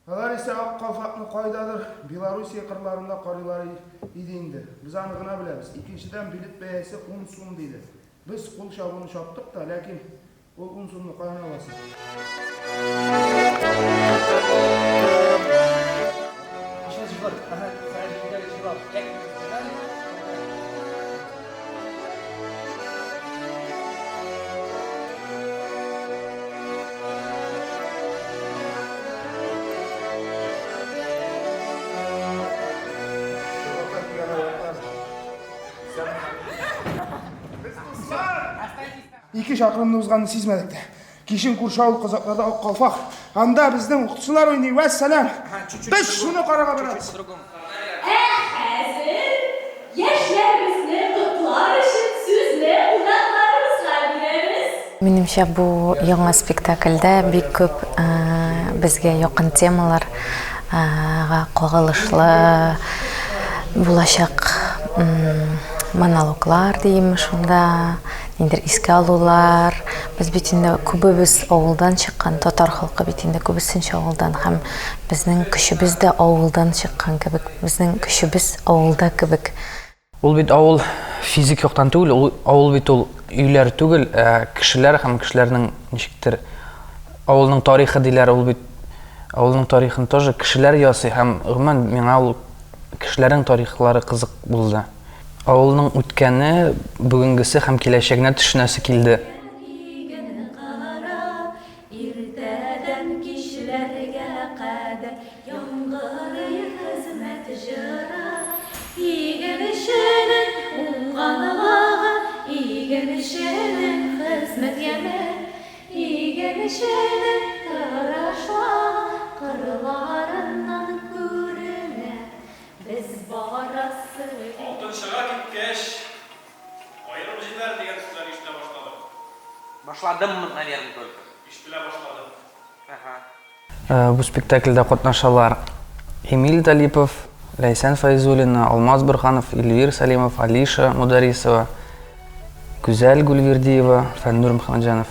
Алар ise ак калфакны кайдадыр Белоруссия кырларында карыйлар иде. Biz аны гына беләбез. Икенчедән билет бәясе 10 сум диде. Biz кул чабуны чаптык та, ләкин ул 10 сумны каян аласың? İki şakırımda uzganını sizmedik de. Kişin kurşağıl kozaklarda ok kalfak. Anda bizden okutucular oynuyor. Vesselam. Biz şunu karağa bırak. Hazır. Yaşlarımızı kutlar için süzle unaklarımızla biliriz. Menimcha bu yangi spektaklda bek ko'p bizga yoqin temalarga qo'g'ilishli bo'lajak monologlar deymiz shunda, endi esga oluvlar. Biz bitinde ko'pimiz ovuldan chiqqan, Tatar xalqi bitinde ko'pincha ovuldan, ham bizning kuchimiz de ovuldan chiqqan kibik, bizning kuchimiz ovulda kibik. Ул бит авыл физик яктан түгел, авыл бит ул үйләр түгел, кешеләр һәм кешеләрнең ничектер авылның тарихы диләр, ул бит авылның тарихын тоже кешеләр ясый һәм гомумән миңа ул кешеләрнең тарихлары кызык булды. Авылның үткәне, бүгенгесе һәм киләчәгенә төшенәсе килде. Başladım mı yerini gördüm. İşte başladım. Bu spektaklьдә катнашалар Эмиль Талипов, Ләйсән Файзуллина, Алмаз Борханов, Эльвир Салимов, Алиша Мударисова, Гүзәл Гүлвердиева, Фәннур Мөхәммәтҗанов.